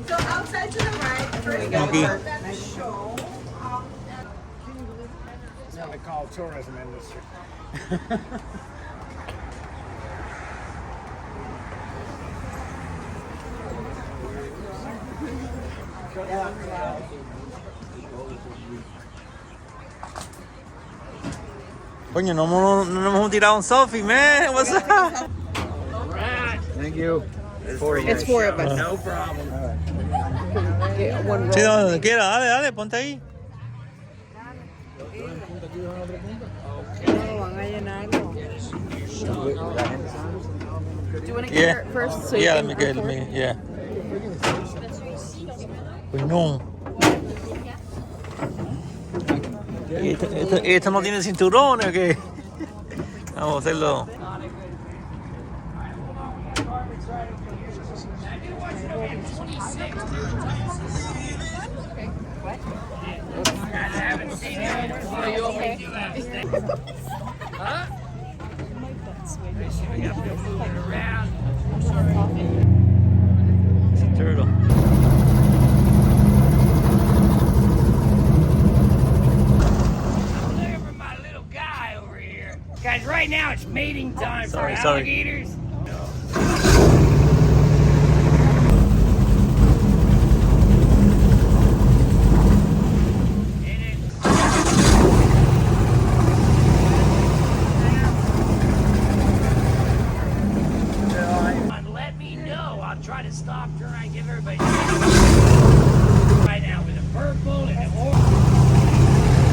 So outside to the right, first Okay. show. That's what they call tourism industry. Coño, no nos hemos tirado un selfie, man. What's up? Thank you. It's four of us. No problem. Get one Sí, roll. donde quiera, dale, ponte ahí. No, van a llenarlo. Do you want to get Yeah. her first? So Yeah, you let can me record? yeah. Pues no. ¿Esto no tiene cinturones o qué? Vamos a hacerlo. It's a turtle. Looking for my little guy over here. Guys, right now it's mating time Sorry, for sorry. alligators. Let me know. I'll try to stop, try and give everybody right now with the purple and the orange.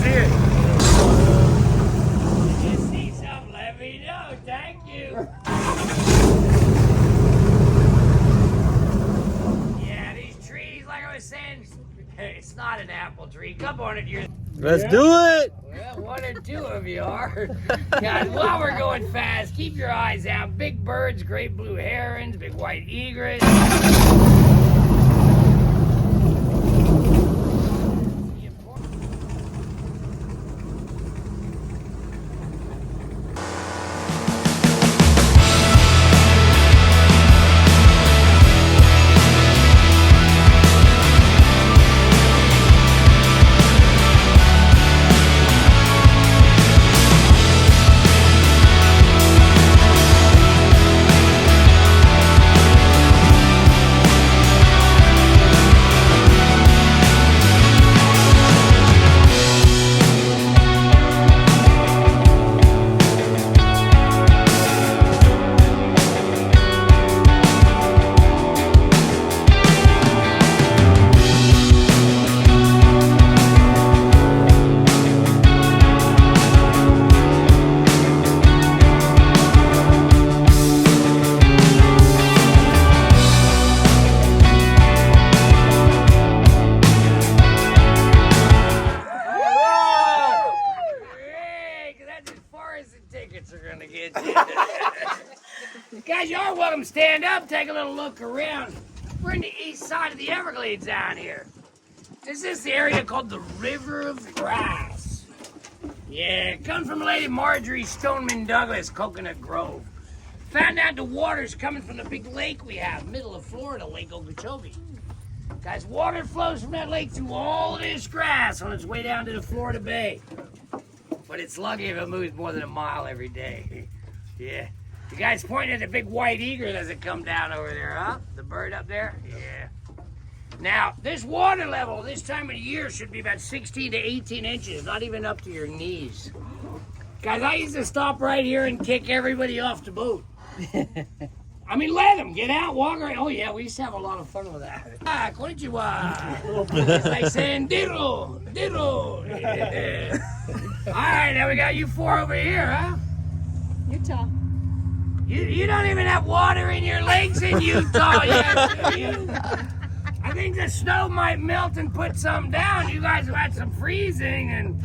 See it. If you see something, let me know. Thank you. Yeah, these trees, like I was saying, it's not an apple tree. A couple hundred years. Let's do it. Well, one or two of you are. Guys, while we're going fast, keep your eyes out. Big birds, great blue herons, big white egrets. Tickets are gonna get you. Guys, you are welcome to stand up, take a little look around. We're in the east side of the Everglades down here. This is the area called the River of Grass. Yeah, come from Lady Marjorie Stoneman Douglas, Coconut Grove. Found out the water's coming from the big lake we have, middle of Florida, Lake Okeechobee. Guys, water flows from that lake through all this grass on its way down to the Florida Bay. But it's lucky if it moves more than a mile every day. Yeah. You guys pointing at the big white egret as it come down over there, huh? The bird up there? Yeah. Now, this water level this time of the year should be about 16 to 18 inches, not even up to your knees. Guys, I used to stop right here and kick everybody off the boat. I mean, let them get out, walk around. Oh, yeah, we used to have a lot of fun with that. Ah, konnichiwa. It's like saying diddle, diddle. Yeah. All right, now we got you four over here, huh? Utah. You don't even have water in your legs in Utah yet, do you? I think the snow might melt and put some down. You guys have had some freezing and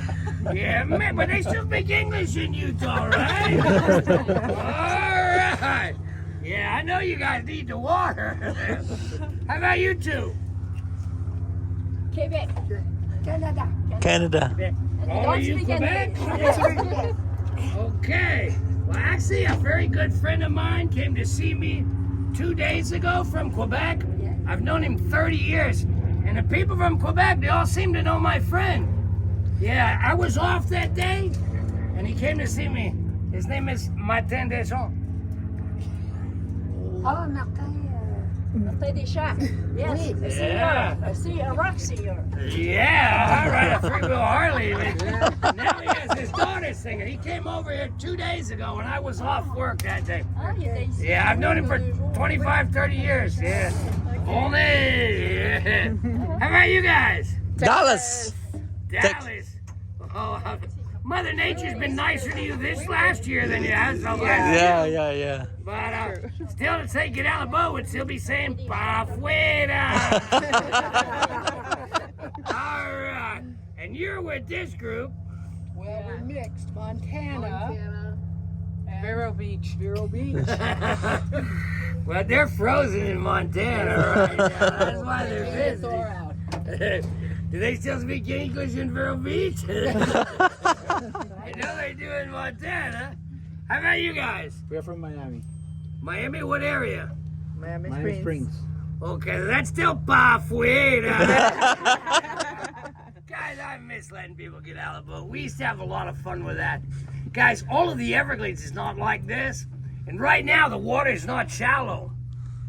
yeah, man, but they still speak English in Utah, right? All right. Yeah, I know you guys need the water. How about you two? Quebec. Canada. Canada. Oh, you Quebec? Okay. Well, actually, a very good friend of mine came to see me 2 days ago from Quebec. I've known him 30 years. And the people from Quebec, they all seem to know my friend. Yeah, I was off that day, and he came to see me. His name is Martin Deschamps. Oh, Martin Deschamps. Yes. Yeah. I see a rock seer. Yeah, all right, a free-wheel Harley. But now he has his daughter singing. He came over here 2 days ago, and I was off work that day. Ah, il était ici. Yeah, I've known him for 25, 30 years. Yeah. Only. Yeah. How about you guys? Dallas. Dallas. Oh, Mother Nature's been nicer to you this last year than you have so last year. Yeah. But still, to say get out of the boat would still be saying pa fuera. All right. And you're with this group. Well, we're mixed. Montana. Vero Beach. Vero Beach. Well, they're frozen in Montana right now. That's why they're visiting. Do they still speak English in Vero Beach? I know they do in Montana. How about you guys? We're from Miami. Miami, what area? Miami Springs. Okay, that's still pa fuera. Guys, I miss letting people get out of the boat. We used to have a lot of fun with that. Guys, all of the Everglades is not like this. And right now, the water is not shallow.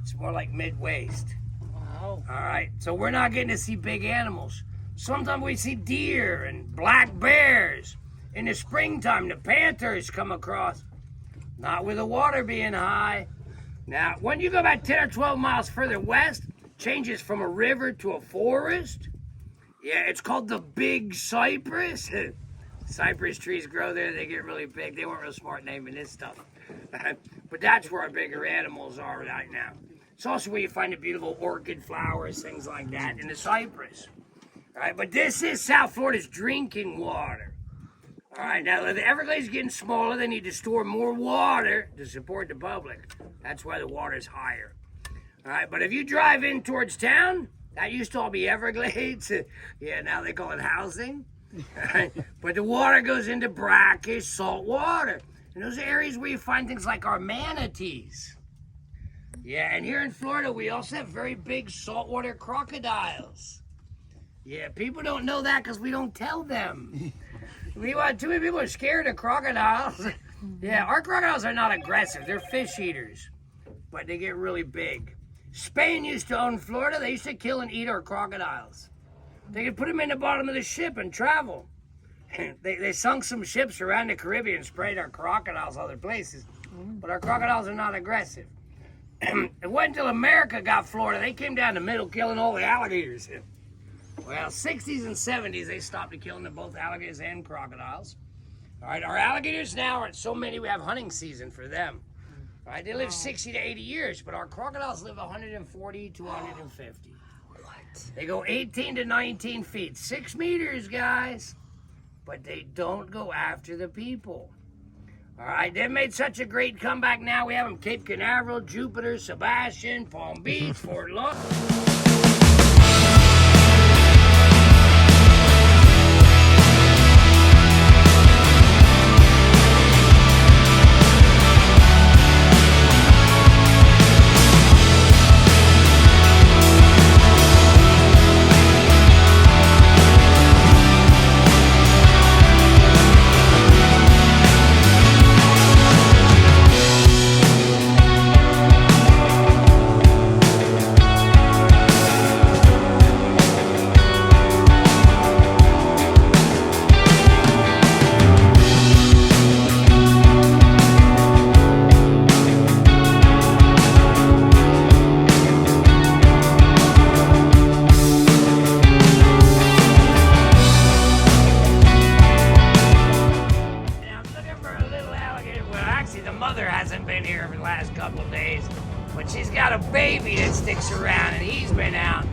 It's more like mid-waist. Wow. All right, so we're not getting to see big animals. Sometimes we see deer and black bears. In the springtime, the panthers come across. Not with the water being high. Now, when you go about 10 or 12 miles further west, changes from a river to a forest. Yeah, it's called the Big Cypress. Cypress trees grow there, they get really big. They weren't real smart naming this stuff. But that's where our bigger animals are right now. It's also where you find the beautiful orchid flowers, things like that, in the cypress. All right, but this is South Florida's drinking water. All right, now the Everglades are getting smaller. They need to store more water to support the public. That's why the water's higher. All right, but if you drive in towards town, that used to all be Everglades. Yeah, now they call it housing. All right, but the water goes into brackish salt water. And those are areas where you find things like our manatees. Yeah, and here in Florida, we also have very big saltwater crocodiles. Yeah, people don't know that because we don't tell them. Meanwhile, too many people are scared of crocodiles. Yeah, our crocodiles are not aggressive. They're fish eaters, but they get really big. Spain used to own Florida. They used to kill and eat our crocodiles. They could put them in the bottom of the ship and travel. They sunk some ships around the Caribbean and sprayed our crocodiles other places. But our crocodiles are not aggressive. It wasn't until America got Florida, they came down the middle killing all the alligators. Well, 60s and 70s, they stopped killing both alligators and crocodiles. All right, our alligators now are so many, we have hunting season for them. All right, they live 60 to 80 years, but our crocodiles live 140 to 150. What? They go 18 to 19 feet, 6 meters, guys. But they don't go after the people. All right, they've made such a great comeback now. We have them Cape Canaveral, Jupiter, Sebastian, Palm Beach, Fort Lauderdale. mother hasn't been here for the last couple of days, but she's got a baby that sticks around, and he's been out.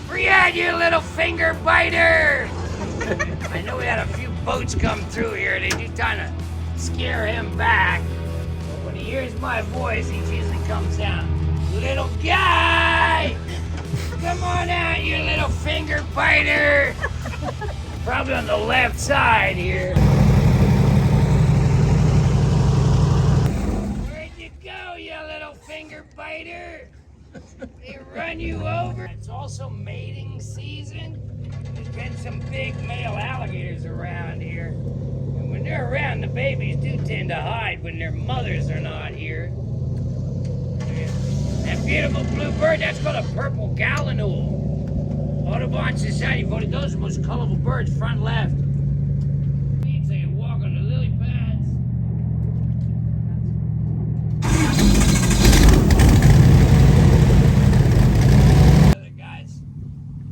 Free out, you little finger biter! I know we had a few boats come through here. They do kind of scare him back. But when he hears my voice, he usually comes down. Little guy! Come on out, you little finger biter! Probably on the left side here. Where'd you go, you little finger biter? They run you over. It's also mating season. There's been some big male alligators around here. And when they're around, the babies do tend to hide when their mothers are not here. That beautiful blue bird, that's called a purple gallinule. Audubon Society voted those the most colorful birds, front left. Means they can walk on the lily pads. The guys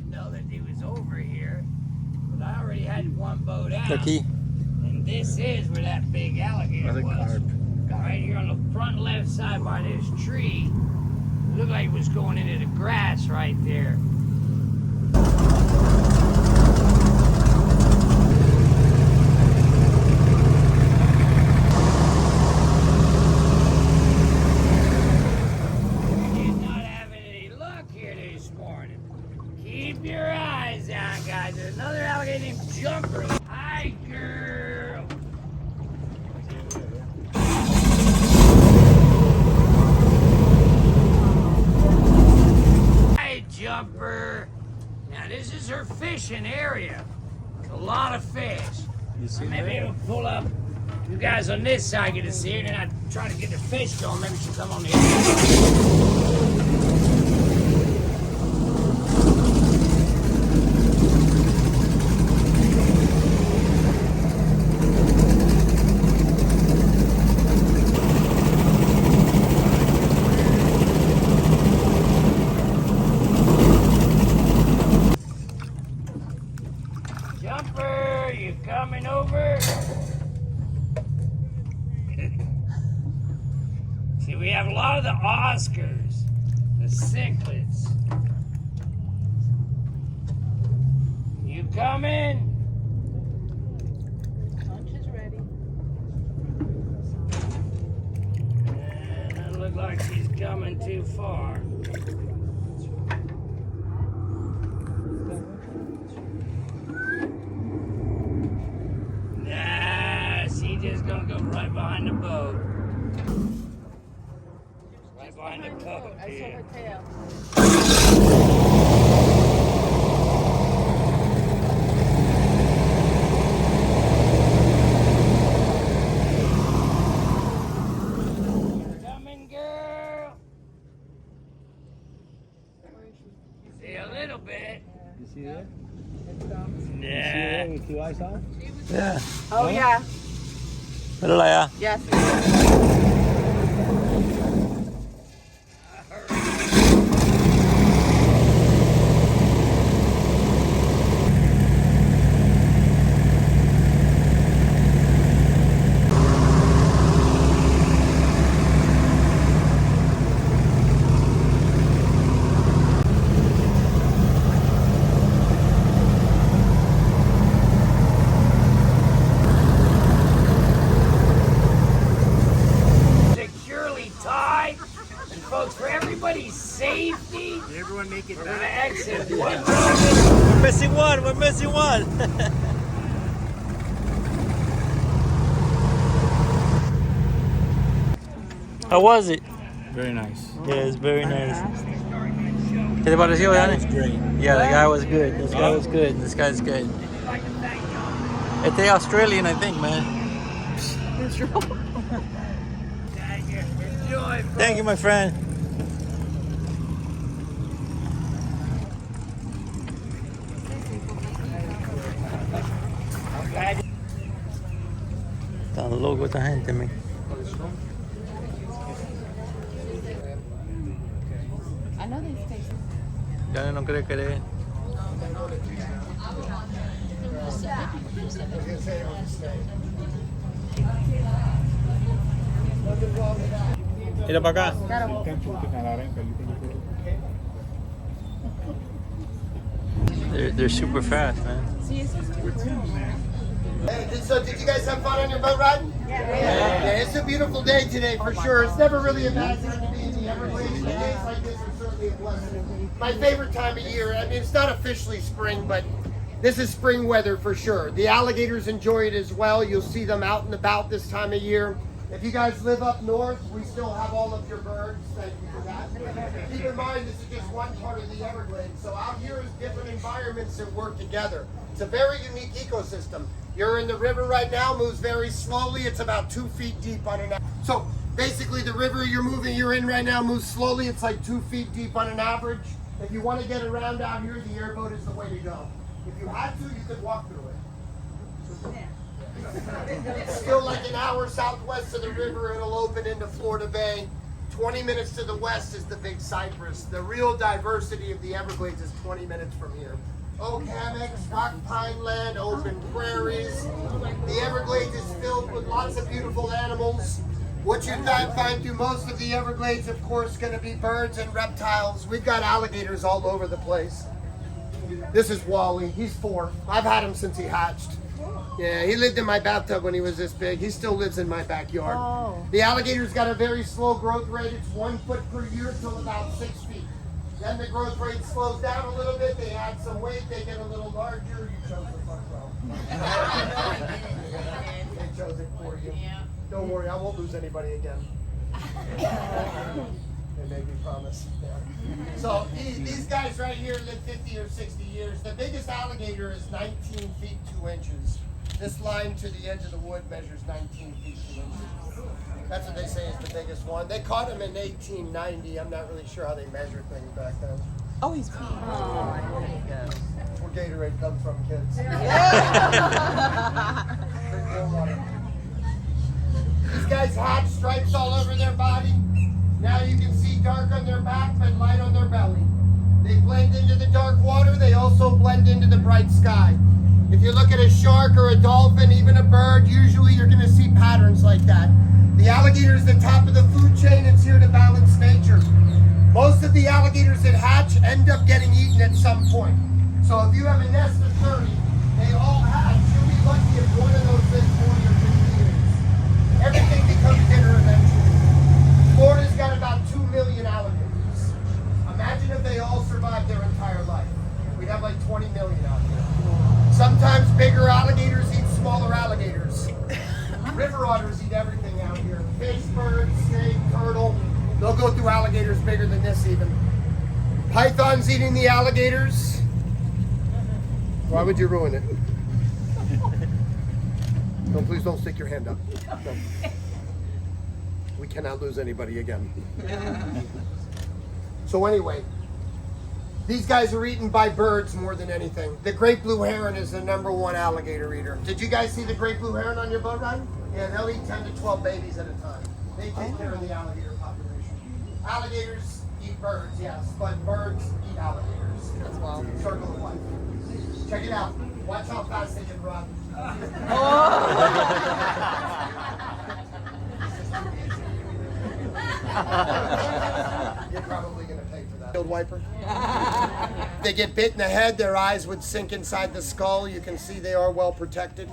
know that he was over here, but I already had one boat out. Aqui. And this is where that big alligator was. Right here on the front left side by this tree. It looked like it was going into the grass right there. He's not having any luck here this morning. Keep your eyes out, guys. There's another alligator named Jumper. Hi, girl. Jumper. Now this is her fishing area. It's a lot of fish. Maybe it'll pull up. You guys on this side get to see her, and then I try to get the fish going. Maybe she'll come on the other side. Jumper, you coming over? See, we have a lot of the Oscars, the cichlids. You coming? Lunch is ready. Doesn't look like she's coming too far. Nah, she's just gonna go right behind the boat. Right behind the boat. I saw her tail. Coming, girl. See a little bit. You see that? Nah. With two eyes on? Yeah. Oh, yeah. Mira allá. Yes. Securely tied. And folks, for everybody's safety, Did everyone make it we're gonna back? exit one. We're missing one. We're missing one. How was it? Very nice. Yeah, it's very nice. ¿Qué te pareció, Denis? Great. Yeah, the guy was good. This guy was good. This guy's good. It's Australian, I think, man. Thank you, my friend. Tan loco esta gente, man. I know these tastes. Ya no cree que eres. Nothing wrong with that. Mira para acá. They're super fast, man. Hey, so did you guys have fun on your boat ride? Yeah, it's a beautiful day today for sure. It's never really a bad time to be in the Everglades. And days like this are certainly a blessing. My favorite time of year. I mean, it's not officially spring, but this is spring weather for sure. The alligators enjoy it as well. You'll see them out and about this time of year. If you guys live up north, we still have all of your birds. Thank you for that. Keep in mind, this is just one part of the Everglades. So out here is different environments that work together. It's a very unique ecosystem. You're in the river right now, moves very slowly. It's about 2 feet deep on an average. So basically the river you're in right now moves slowly. It's like 2 feet deep on an average. If you want to get around out here, the airboat is the way to go. If you had to, you could walk through it. It's still like an hour southwest of the river. It'll open into Florida Bay. 20 minutes to the west is the Big Cypress. The real diversity of the Everglades is 20 minutes from here. Oak hammocks, rock pine land, open prairies. The Everglades is filled with lots of beautiful animals. What you find through most of the Everglades, of course, going to be birds and reptiles. We've got alligators all over the place. This is Wally. He's 4. I've had him since he hatched. Yeah, he lived in my bathtub when he was this big. He still lives in my backyard. Oh. The alligator's got a very slow growth rate. It's 1 foot per year till about 6 feet. Then the growth rate slows down a little bit. They add some weight. They get a little larger. You chose the front row. They chose it for you. Don't worry, I won't lose anybody again. They made me promise. Yeah. So these guys right here live 50 or 60 years. The biggest alligator is 19 feet 2 inches. This line to the edge of the wood measures 19 feet 2 inches. That's what they say is the biggest one. They caught him in 1890. I'm not really sure how they measured things back then. Oh, he's peeing. That's where Gatorade comes from, kids. Drink more water. These guys have stripes all over their body. Now you can see dark on their back, but light on their belly. They blend into the dark water. They also blend into the bright sky. If you look at a shark or a dolphin, even a bird, usually you're going to see patterns like that. The alligator is the top of the food chain. It's here to balance nature. Most of the alligators that hatch end up getting eaten at some point. So if you have a nest of 30, they all hatch. You'll be lucky if one of those lives 40 or 50 years. Everything becomes dinner eventually. Florida's got about 2 million alligators. Imagine if they all survived their entire life. We'd have like 20 million out there. Sometimes bigger alligators eat smaller alligators. River otters eat everything out here. Fish, birds, snake, turtle. They'll go through alligators bigger than this even. Pythons eating the alligators. Why would you ruin it? No, please don't stick your hand up. No. We cannot lose anybody again. So anyway, these guys are eaten by birds more than anything. The great blue heron is the #1 alligator eater. Did you guys see the great blue heron on your boat ride? Yeah, they'll eat 10 to 12 babies at a time. They take care of the alligator population. Alligators eat birds, yes, but birds eat alligators. That's wild. Circle of life. Check it out. Watch how fast they can run. You're probably going to pay for that. Field wiper. They get bit in the head, their eyes would sink inside the skull. You can see they are well protected.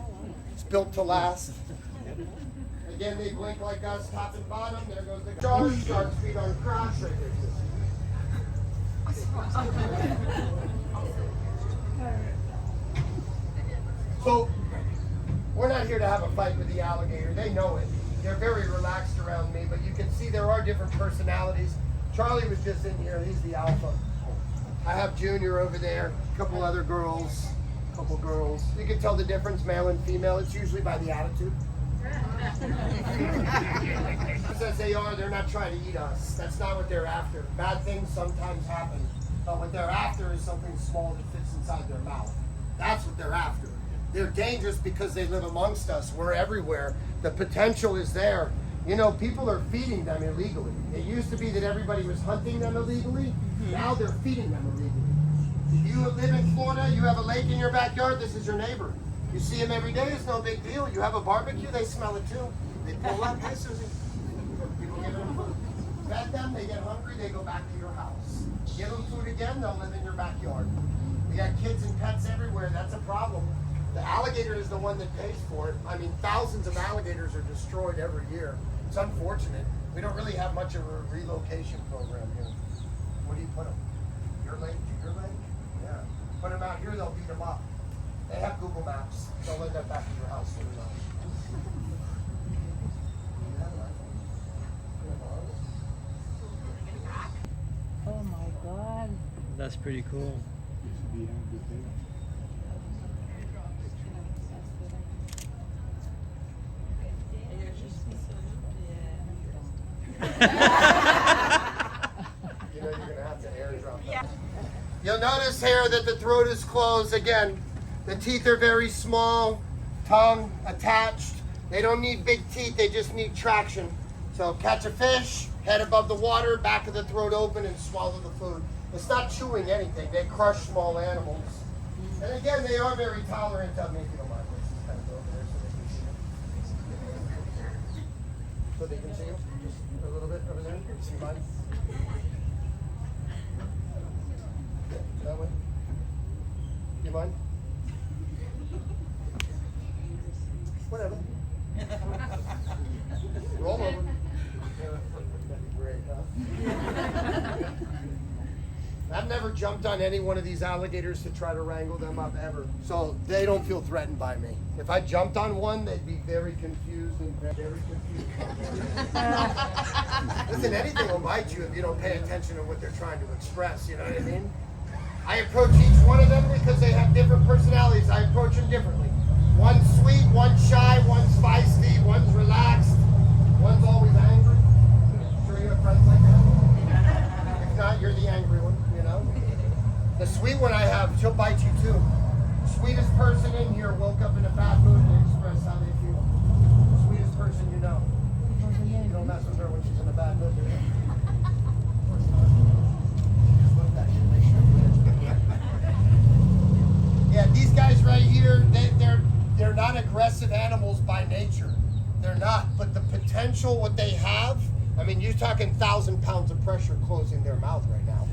It's built to last. Again, they blink like us, top and bottom. There goes the shark. Sharks feed on crotch. Right there. So, we're not here to have a fight with the alligator. They know it. They're very relaxed around me, but you can see there are different personalities. Charlie was just in here. He's the alpha. I have Junior over there, a couple other girls, You can tell the difference, male and female. It's usually by the attitude. As they are, they're not trying to eat us. That's not what they're after. Bad things sometimes happen, but what they're after is something small that fits inside their mouth. That's what they're after. They're dangerous because they live amongst us. We're everywhere. The potential is there. You know, people are feeding them illegally. It used to be that everybody was hunting them illegally. Now they're feeding them illegally. If you live in Florida, you have a lake in your backyard, this is your neighbor. You see them every day, it's no big deal. You have a barbecue, they smell it too. They pull up, hey Susie. get hungry, they go back to your house. Give them food again, they'll live in your backyard. We got kids and pets everywhere. That's a problem. The alligator is the one that pays for it. I mean, thousands of alligators are destroyed every year. It's unfortunate. We don't really have much of a relocation program here. Where do you put them? Your lake to your lake? Yeah. Put them out here, they'll beat them up. They have Google Maps. They'll end up back at your house soon enough. Oh my God. That's pretty cool. You know you're gonna have to airdrop them. You'll notice here that the throat is closed. Again, the teeth are very small, tongue attached. They don't need big teeth, they just need traction. So catch a fish, head above the water, back of the throat open, and swallow the food. It's not chewing anything, they crush small animals. And again, they are very tolerant of me, if you don't mind. Let's just kind of go over there so they can see you. So they can see you? Just a little bit over there. See mine? Yeah, that way. You mind? Whatever. Roll over. That'd be great, huh? I've never jumped on any one of these alligators to try to wrangle them up ever. So they don't feel threatened by me. If I jumped on one, they'd be very confused and very confused. Listen, anything will bite you if you don't pay attention to what they're trying to express, you know what I mean? I approach each one of them because they have different personalities. I approach them differently. One's sweet, one's shy, one's feisty, one's relaxed, one's always angry. Sure you have friends like that? If not, you're the angry one, you know? The sweet one I have, she'll bite you too. Sweetest person in here woke up in a bad mood and express how they feel. Sweetest person you know. You don't mess with her when she's in a bad mood, do you? Of course not. Just look at you, make sure you Yeah, these guys right here, they're not aggressive animals by nature. They're not, but the potential, what they have, I mean, you're talking 1,000 pounds of pressure closing their mouth right now.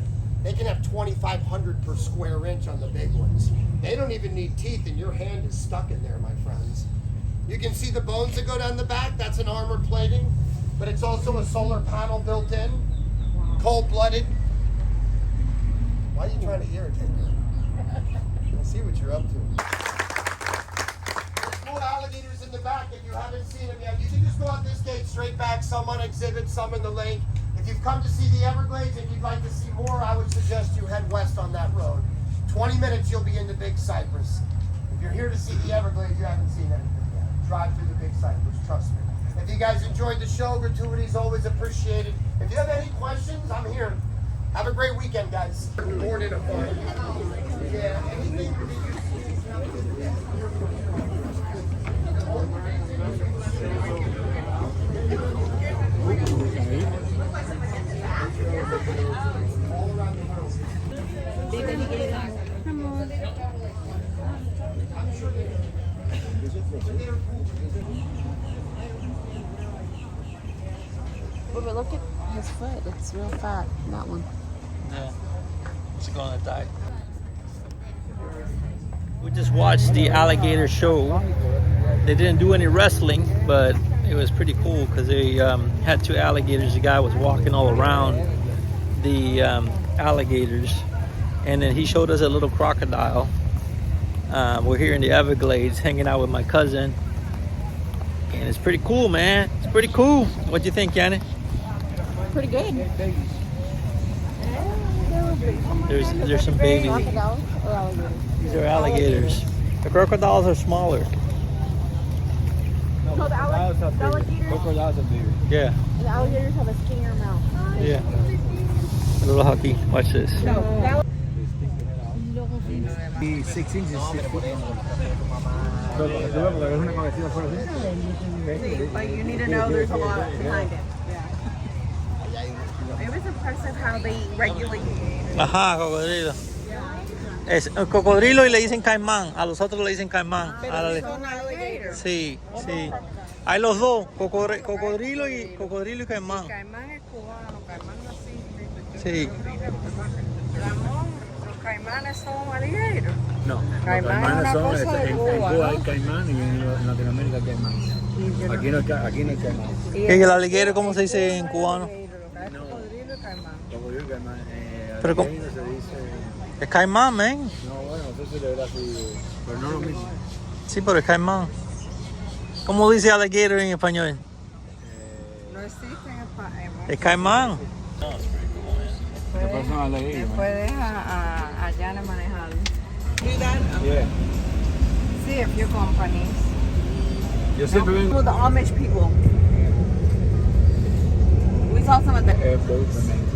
They can have 2,500 per square inch on the big ones. They don't even need teeth, and your hand is stuck in there, my friends. You can see the bones that go down the back. That's an armor plating, but it's also a solar panel built in. Cold-blooded. Why are you trying to irritate me? I see what you're up to. There's more alligators in the back if you haven't seen them yet. You can just go out this gate straight back, some on exhibit, some in the lake. If you've come to see the Everglades and you'd like to see more, I would suggest you head west on that road. 20 minutes, you'll be in the Big Cypress. If you're here to see the Everglades, you haven't seen anything yet. Drive through the Big Cypress, trust me. If you guys enjoyed the show, gratuity is always appreciated. If you have any questions, I'm here. Have a great weekend, guys. Born in a farm. Yeah, anything that you all around the world. I'm sure they But look at his foot. It's real fat. That one. Yeah. It's gonna die. We just watched the alligator show. They didn't do any wrestling, but it was pretty cool because they had two alligators. The guy was walking all around the alligators, and then he showed us a little crocodile. We're here in the Everglades hanging out with my cousin, and it's pretty cool, man. It's pretty cool. What do you think, Yanni? Pretty good. There's some babies. Crocodiles or alligators? These are alligators. The crocodiles are smaller. No, the alligators. Crocodiles are bigger. Yeah. The alligators have a skinnier mouth. Yeah. A little hockey. Watch this. No, 6 inches, 6 feet. But you need to know there's a lot behind it. It was impressive how they regulate. Ajá, cocodrilo. Es cocodrilo y le dicen caimán. A los otros le dicen caimán. Son alligators. Sí, sí. Hay los dos, cocodrilo y caimán. Caimán es cubano, caimán no sirve. Sí. Ramón, los caimanes son alligators. No, Caimán es una cosa de en Cuba, Cuba ¿no? hay caimán y en Latinoamérica hay caimán. Aquí no hay caimán. ¿Y el alligator cómo se dice en cubano? Cocodrilo y caimán. Cocodrilo y caimán. Pero Aquí no se dice. Es caimán, man. No, bueno, no sé si le verá así, pero no lo mismo. Sí, pero es caimán. ¿Cómo dice alligator en español? No existe en España. Es caimán. ¿Qué pasa a la isla? Después deja a Janet manejarlo. Yeah. Sí, a few companies. Yo siempre vengo. With the Amish people. We saw some of the Boats, I mean.